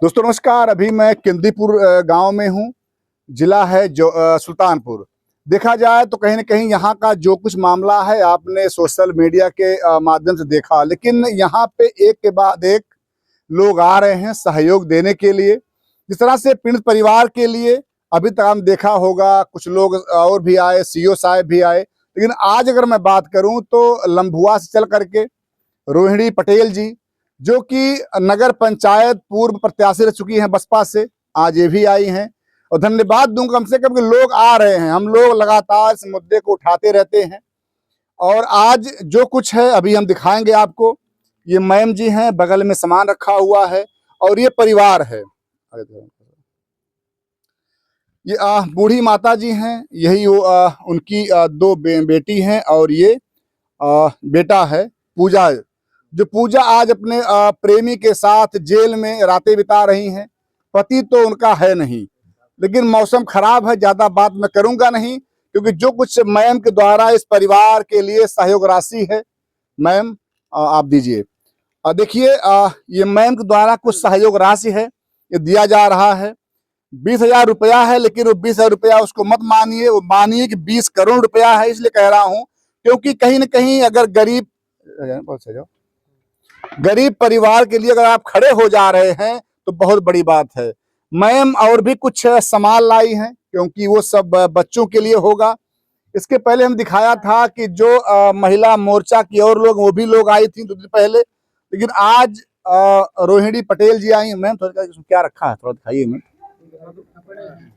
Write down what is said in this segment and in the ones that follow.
दोस्तों नमस्कार। अभी मैं किंदीपुर गांव में हूं। जिला है जो सुल्तानपुर। देखा जाए तो कहीं ना कहीं यहाँ का जो कुछ मामला है आपने सोशल मीडिया के माध्यम से देखा, लेकिन यहाँ पे एक के बाद एक लोग आ रहे हैं सहयोग देने के लिए। जिस तरह से पीड़ित परिवार के लिए अभी तक हम देखा होगा, कुछ लोग और भी आए, सीओ साहब भी आए, लेकिन आज अगर मैं बात करूं तो लंबुआ से चल करके रोहिणी पटेल जी, जो कि नगर पंचायत पूर्व प्रत्याशी रह चुकी हैं बसपा से, आज ये भी आई हैं। और धन्यवाद दूंगा कम से कम कि लोग आ रहे हैं। हम लोग लगातार इस मुद्दे को उठाते रहते हैं और आज जो कुछ है अभी हम दिखाएंगे आपको। ये मैम जी हैं, बगल में सामान रखा हुआ है और ये परिवार है। ये बूढ़ी माता जी हैं, यही वो उनकी दो बेटी हैं और ये बेटा है पूजा, जो पूजा आज अपने प्रेमी के साथ जेल में रातें बिता रही हैं। पति तो उनका है नहीं, लेकिन मौसम खराब है, ज्यादा बात मैं करूंगा नहीं, क्योंकि जो कुछ मैम के द्वारा इस परिवार के लिए सहयोग राशि है, मैम आप दीजिए। देखिए ये मैम के द्वारा कुछ सहयोग राशि है, ये दिया जा रहा है। 20,000 रुपया है, लेकिन वो 20,000 रुपया उसको मत मानिए, वो मानिए कि 20 करोड़ रुपया है। इसलिए कह रहा हूं क्योंकि कहीं ना कहीं अगर गरीब परिवार के लिए अगर आप खड़े हो जा रहे हैं तो बहुत बड़ी बात है। मैम और भी कुछ सामान लाई हैं, क्योंकि वो सब बच्चों के लिए होगा। इसके पहले हम दिखाया था कि जो महिला मोर्चा की और लोग, वो भी लोग आई थी 2 दिन पहले, लेकिन आज रोहिणी पटेल जी आई। मैम थोड़ा क्या रखा है, थोड़ा दिखाइए मैम।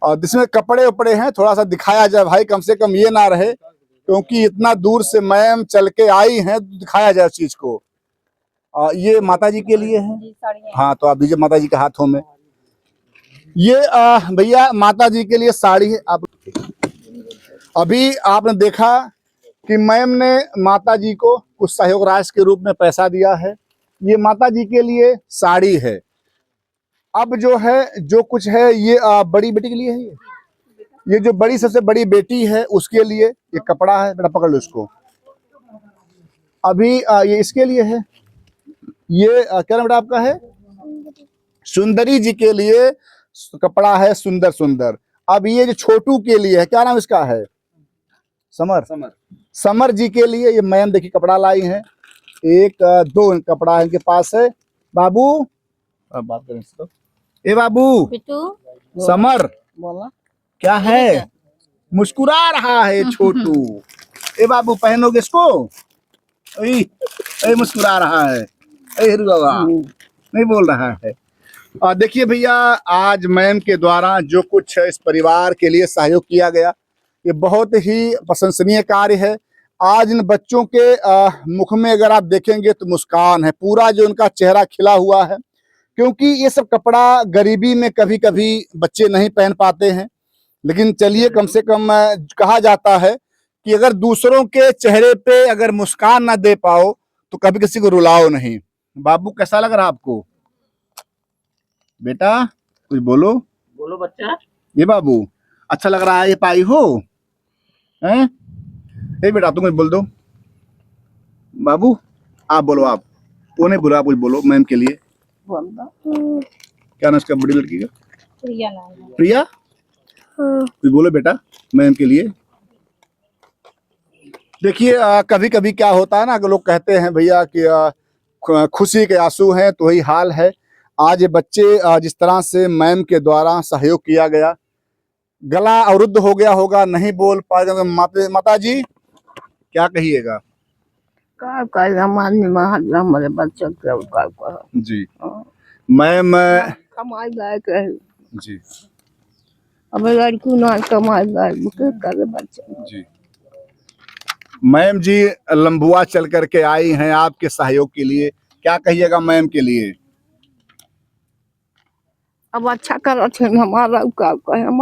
और जिसमें कपड़े उपड़े हैं, थोड़ा सा दिखाया जाए भाई, कम से कम ये ना रहे, क्योंकि इतना दूर से मैम चल के आई हैं, दिखाया जाए उस चीज को। ये माता जी के लिए है। हाँ, तो आप दीजिए माता जी के हाथों में। ये भैया माता जी के लिए साड़ी है। आप अभी आपने देखा कि मैम ने माता जी को कुछ सहयोग राशि के रूप में पैसा दिया है। ये माता जी के लिए साड़ी है। अब जो है जो कुछ है ये बड़ी बेटी के लिए है। ये जो बड़ी सबसे बड़ी बेटी है उसके लिए ये कपड़ा है। बेटा पकड़ लो इसको। अभी ये इसके लिए है। ये क्या नाम बेटा आपका है? सुंदरी जी के लिए कपड़ा है, सुंदर सुंदर। अब ये जो छोटू के लिए है, क्या नाम इसका है? समर। समर जी के लिए ये मैम देखिए कपड़ा लाई है। एक दो कपड़ा है इनके पास है। बाबू अब बात करें इसको। ए बाबू, समर बोला क्या है? मुस्कुरा रहा है छोटू। ए बाबू पहनोगे इसको? मुस्कुरा रहा है। नहीं बोल रहा है। देखिए भैया, आज मैम के द्वारा जो कुछ इस परिवार के लिए सहयोग किया गया, ये बहुत ही प्रशंसनीय कार्य है। आज इन बच्चों के मुख में अगर आप देखेंगे तो मुस्कान है, पूरा जो उनका चेहरा खिला हुआ है, क्योंकि ये सब कपड़ा गरीबी में कभी कभी बच्चे नहीं पहन पाते हैं। लेकिन चलिए, कम से कम कहा जाता है कि अगर दूसरों के चेहरे पे अगर मुस्कान ना दे पाओ तो कभी किसी को रुलाओ नहीं। बाबू कैसा लग रहा आपको? बेटा कुछ बोलो। बोलो बच्चा। ये बाबू अच्छा लग रहा है? ये पाई हो हैं? बेटा तुम कुछ बोल दो। बाबू आप बोलो। आप वो नहीं बोलो, आप कुछ बोलो मैम के लिए। क्या नाम इसका बड़ी लड़की का? प्रिया नाम है। प्रिया कुछ बोलो बेटा मैम के लिए। देखिए कभी कभी क्या होता है ना, अगर लोग कहते हैं भैया कि खुशी के आंसू हैं, तो वही हाल है। आज ये बच्चे जिस तरह से मैम के द्वारा सहयोग किया गया, गला अवरुद्ध हो गया होगा, नहीं बोल पाएगा। माता जी क्या कहिएगा? हमारे बच्चों जी मैम कमाई लायक है जी। अब लड़की ना कमाई लायक करे बच्चे जी मैम जी लंबुआ चल करके आई हैं आपके सहयोग के लिए, क्या कहिएगा मैम के लिए? अब अच्छा करो थे हमारा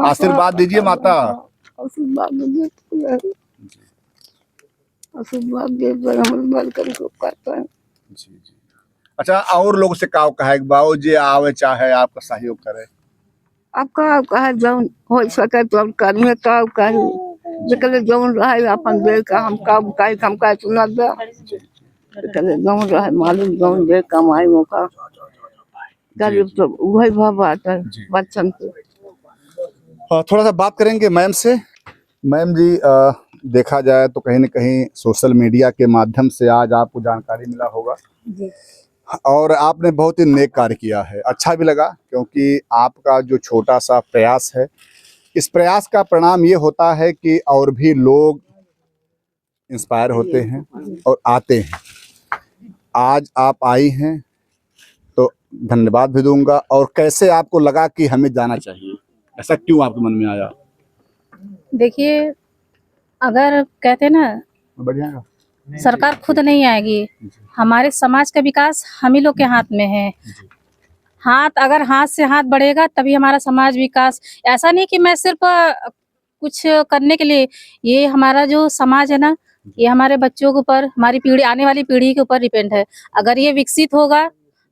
आशीर्वाद दीजिए माता। आशीर्वाद दीजिए, आशीर्वाद दे हम वेलकम करते हैं। जी जी। अच्छा, और लोग से का कहे बाबू जी आवे चाहे आपका सहयोग करे? आपका कहे जौन हो सके तो करिए, का कहे जकले जौन रहे अपन दे का हम का कहे हम का सुना दे, जकले जौन रहे मालूम जौन दे कमाई मौका गरीब तो वही बात है जी। बच्चन के। थोड़ा सा बात करेंगे मैम से। मैम जी, देखा जाए तो कहीं न कहीं सोशल मीडिया के माध्यम से आज आपको जानकारी मिला होगा जी। और आपने बहुत ही नेक कार्य किया है। अच्छा भी लगा क्योंकि आपका जो छोटा सा प्रयास है, इस प्रयास का परिणाम ये होता है कि और भी लोग इंस्पायर होते हैं और आते हैं। आज आप आई हैं तो धन्यवाद भी दूंगा। और कैसे आपको लगा कि हमें जाना चाहिए, ऐसा क्यों आपके मन में आया? देखिए, अगर कहते हैं ना, बढ़िया। सरकार खुद नहीं आएगी, हमारे समाज का विकास हम ही लोग के हाथ में है। अगर हाथ से हाथ बढ़ेगा तभी हमारा समाज विकास। ऐसा नहीं कि मैं सिर्फ कुछ करने के लिए, ये हमारा जो समाज है ना, ये हमारे बच्चों के ऊपर, हमारी पीढ़ी, आने वाली पीढ़ी के ऊपर डिपेंड है। अगर ये विकसित होगा,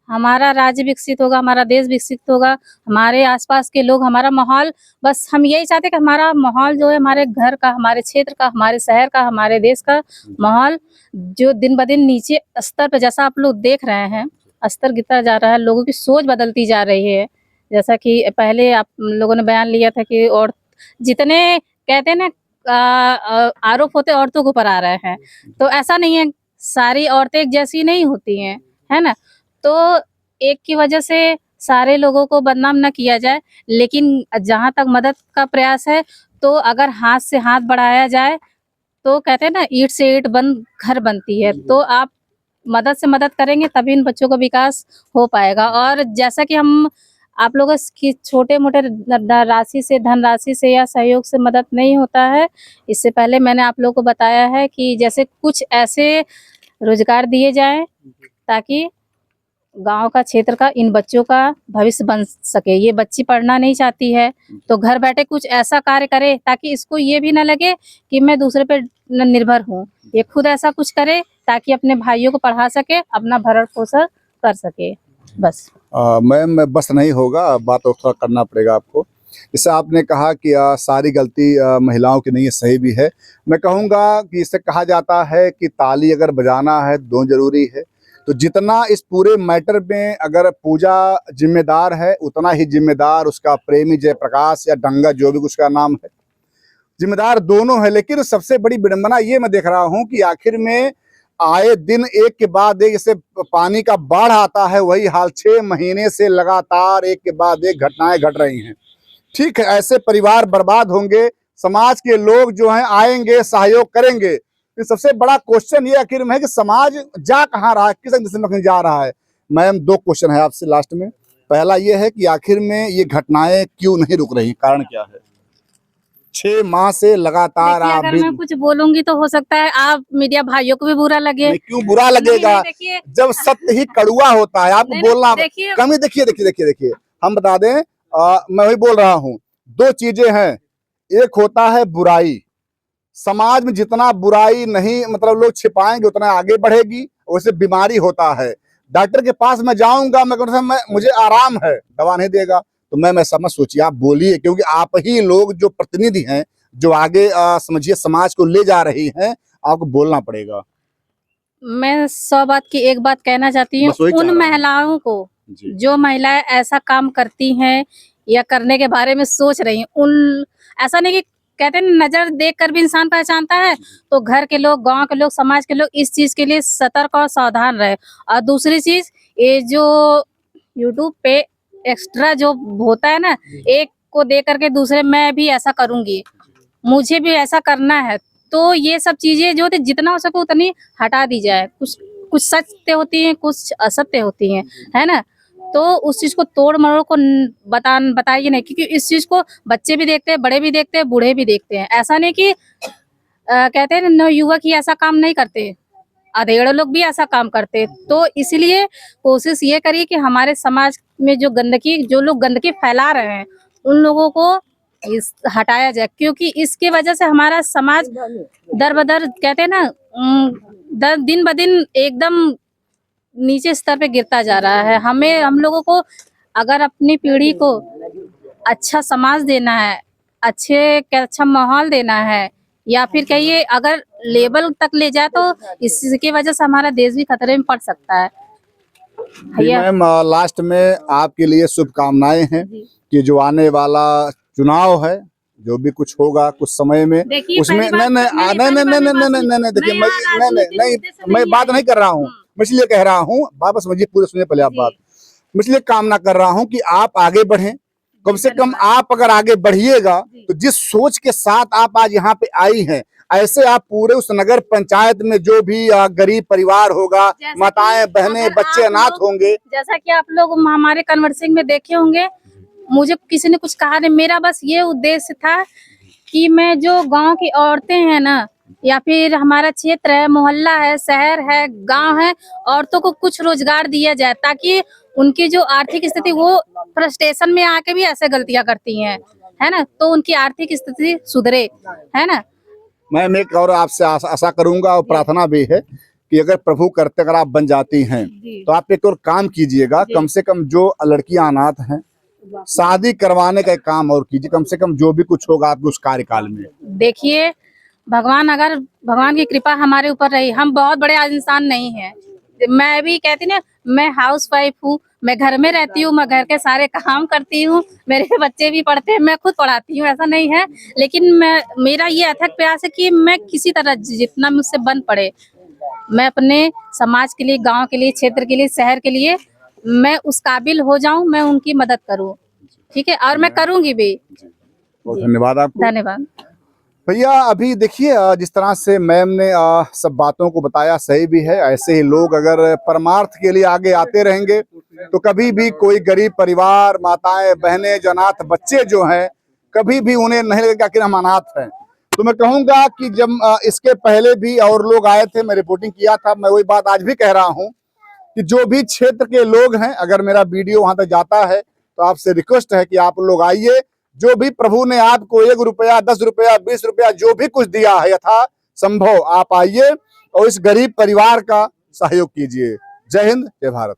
हमारा राज्य विकसित होगा, हमारा देश विकसित होगा, हमारे आसपास के लोग, हमारा माहौल, बस हम यही चाहते हैं कि हमारा माहौल जो है, हमारे घर का, हमारे क्षेत्र का, हमारे शहर का, हमारे देश का माहौल जो दिन ब दिन नीचे स्तर पे, जैसा आप लोग देख रहे हैं, स्तर गिरता जा रहा है, लोगों की सोच बदलती जा रही है। जैसा कि पहले आप लोगों ने बयान लिया था कि और जितने कहते हैं ना आरोप होते औरतों के ऊपर आ रहे हैं, तो ऐसा नहीं है, सारी औरतें एक जैसी नहीं होती हैं, है ना। तो एक की वजह से सारे लोगों को बदनाम ना किया जाए, लेकिन जहाँ तक मदद का प्रयास है, तो अगर हाथ से हाथ बढ़ाया जाए, तो कहते हैं ना, ईंट से ईंट बन घर बनती है। तो आप मदद से मदद करेंगे तभी इन बच्चों का विकास हो पाएगा। और जैसा कि हम आप लोगों की छोटे मोटे राशि से, धनराशि से या सहयोग से मदद नहीं होता है। इससे पहले मैंने आप लोगों को बताया है कि जैसे कुछ ऐसे रोजगार दिए जाएं ताकि गांव का, क्षेत्र का, इन बच्चों का भविष्य बन सके। ये बच्ची पढ़ना नहीं चाहती है तो घर बैठे कुछ ऐसा कार्य करे ताकि इसको ये भी ना लगे कि मैं दूसरे पे निर्भर हूँ। ये खुद ऐसा कुछ करे ताकि अपने भाइयों को पढ़ा सके, अपना भरण पोषण कर सके। बस मैम, बस नहीं होगा, बात और थोड़ा करना पड़ेगा आपको। जैसे आपने कहा कि सारी गलती महिलाओं की नहीं है, सही भी है। मैं कहूँगा कि इसे कहा जाता है कि ताली अगर बजाना है दो जरूरी है। तो जितना इस पूरे मैटर में अगर पूजा जिम्मेदार है, उतना ही जिम्मेदार उसका प्रेमी जयप्रकाश या डंगा, जो भी उसका नाम है, जिम्मेदार दोनों है। लेकिन सबसे बड़ी विडंबना ये मैं देख रहा हूँ कि आखिर में आए दिन एक के बाद एक, जैसे पानी का बाढ़ आता है, वही हाल 6 महीने से लगातार एक के बाद एक घटनाएं घट रही हैं। ठीक है, ऐसे परिवार बर्बाद होंगे, समाज के लोग जो हैं आएंगे, सहयोग करेंगे। तो सबसे बड़ा क्वेश्चन ये आखिर में है कि समाज जा कहाँ रहा है, किस दिशा में जा रहा है। मैम, 2 क्वेश्चन है आपसे लास्ट में। पहला ये है कि आखिर में ये घटनाएं क्यों नहीं रुक रही, कारण क्या है? 6 माह से लगातार आप अगर भी, मैं कुछ बोलूंगी तो हो सकता है आप मीडिया भाइयों को भी बुरा लगे। नहीं, क्यों बुरा लगेगा? देखिए, जब सत्य ही कड़ुआ होता है, आपको बोलना देखिए, कमी। देखिए, हम बता दें, मैं वही बोल रहा हूँ, 2 चीजें हैं। एक होता है बुराई, समाज में जितना बुराई नहीं मतलब लोग छिपाएंगे उतना आगे बढ़ेगी। वैसे बीमारी होता है, डॉक्टर के पास मैं जाऊंगा, मैं मुझे आराम है, दवा नहीं देगा। तो मैं समझ सोचिए, आप बोलिए, क्योंकि आप ही लोग जो प्रतिनिधि हैं, जो आगे समझिए समाज को ले जा रही हैं, आपको बोलना पड़ेगा। मैं 100 बात की एक बात कहना चाहती हूँ उन महिलाओं को, जो महिलाएं ऐसा काम करती हैं या करने के बारे में सोच रही हैं। उन ऐसा नहीं कि कहते हैं नजर देखकर भी इंसान पहचानता है, तो घर के लोग, गांव के लोग, समाज के लोग इस चीज के लिए सतर्क और सावधान रहे। और दूसरी चीज, ये जो यूट्यूब पे एक्स्ट्रा जो होता है ना, एक को दे करके दूसरे, मैं भी ऐसा करूंगी, मुझे भी ऐसा करना है, तो ये सब चीजें जो जितना हो सके उतनी हटा दी जाए। कुछ कुछ सत्य होती हैं, कुछ असत्य होती हैं, है ना। तो उस चीज को तोड़ मरोड़ को बताइए नहीं, क्योंकि इस चीज को बच्चे भी देखते हैं, बड़े भी देखते हैं, बूढ़े भी देखते हैं। ऐसा नहीं कि कहते हैं न युवक ही ऐसा काम नहीं करते, अधेड़ लोग भी ऐसा काम करते हैं। तो इसलिए कोशिश ये करिए कि हमारे समाज में जो गंदगी, जो लोग गंदगी फैला रहे हैं, उन लोगों को हटाया जाए, क्योंकि इसके वजह से हमारा समाज दर बदर, कहते हैं ना, दिन ब दिन एकदम नीचे स्तर पे गिरता जा रहा है। हम लोगों को अगर अपनी पीढ़ी को अच्छा समाज देना है, अच्छा माहौल देना है, या फिर कहिए अगर लेवल तक ले जाए, तो इसकी वजह से हमारा देश भी खतरे में पड़ सकता है। भैया मैम लास्ट में आपके लिए शुभकामनाएं हैं जी। कि जो आने वाला चुनाव है, जो भी कुछ होगा कुछ समय में, देखिए, उसमें पहली बात- नहीं मेरी नहीं पहली नहीं बात नहीं में नहीं बात नहीं नहीं देखिए मैं मैं यहाँ नहीं राजनीतिक नहीं उद्देश्य से मैं नहीं बात आई। नहीं कर रहा हूँ, मैं इसलिए कह रहा हूँ, बात समझिए, पूरे सुनिए पहले आप जी। बात। मैं इसलिए कामना कर रहा हूँ कि आप आगे बढ़ें, कम से कम धन्यवाद। आप अगर आगे बढ़िएगा जी। तो जिस सोच के साथ आप आज यहाँ पे आई हैं, ऐसे आप पूरे उस नगर पंचायत में जो भी गरीब परिवार होगा, जैसा कि माताएं बहनें अगर बच्चे आप अनाथ लोग- होंगे। जैसा कि आप लोग हमारे कन्वर्सिंग में देखे होंगे, मुझे किसी ने कुछ कहा नहीं, मेरा बस ये उद्देश्य था कि मैं जो गांव की औरतें हैं ना, या फिर हमारा क्षेत्र है, मोहल्ला है, शहर है, गांव है, औरतों को कुछ रोजगार दिया जाए, ताकि उनकी जो आर्थिक स्थिति, वो फ्रस्ट्रेशन में आके भी ऐसे गलतियां करती हैं, है ना, तो उनकी आर्थिक स्थिति सुधरे, है ना। मैं एक और आपसे आशा करूंगा और प्रार्थना भी है कि अगर प्रभु करते अगर आप बन जाती हैं जी। तो आप एक और काम कीजिएगा, जी। कम से कम जो लड़कियां अनाथ हैं शादी करवाने का एक काम और कीजिए, कम से कम जो भी कुछ होगा आपके उस कार्यकाल में। देखिए, भगवान की कृपा हमारे ऊपर रही, हम बहुत बड़े इंसान नहीं हैं। मैं भी कहती ना, मैं हाउस वाइफ हूँ, मैं घर में रहती हूँ, मैं घर के सारे काम करती हूँ, मेरे बच्चे भी पढ़ते हैं, मैं खुद पढ़ाती हूँ, ऐसा नहीं है। लेकिन मेरा ये अथक प्रयास है कि मैं किसी तरह जितना मुझसे बन पड़े, मैं अपने समाज के लिए, गांव के लिए, क्षेत्र के लिए, शहर के लिए मैं उस काबिल हो जाऊं, मैं उनकी मदद करूं, ठीक है, और मैं करूंगी भी। बहुत धन्यवाद आपको। धन्यवाद भैया। अभी देखिए जिस तरह से मैम ने सब बातों को बताया, सही भी है। ऐसे ही लोग अगर परमार्थ के लिए आगे आते रहेंगे तो कभी भी कोई गरीब परिवार, माताएं बहनें, जो अनाथ बच्चे जो हैं, कभी भी उन्हें नहीं लगेगा कि हम अनाथ हैं। तो मैं कहूंगा कि जब इसके पहले भी और लोग आए थे, मैं रिपोर्टिंग किया था, मैं वही बात आज भी कह रहा हूँ कि जो भी क्षेत्र के लोग हैं, अगर मेरा वीडियो वहां तक जाता है तो आपसे रिक्वेस्ट है कि आप लोग आइए। जो भी प्रभु ने आपको 1 रुपया, 10 रुपया, 20 रुपया जो भी कुछ दिया है, यथा संभव आप आइए और इस गरीब परिवार का सहयोग कीजिए। जय हिंद, जय भारत।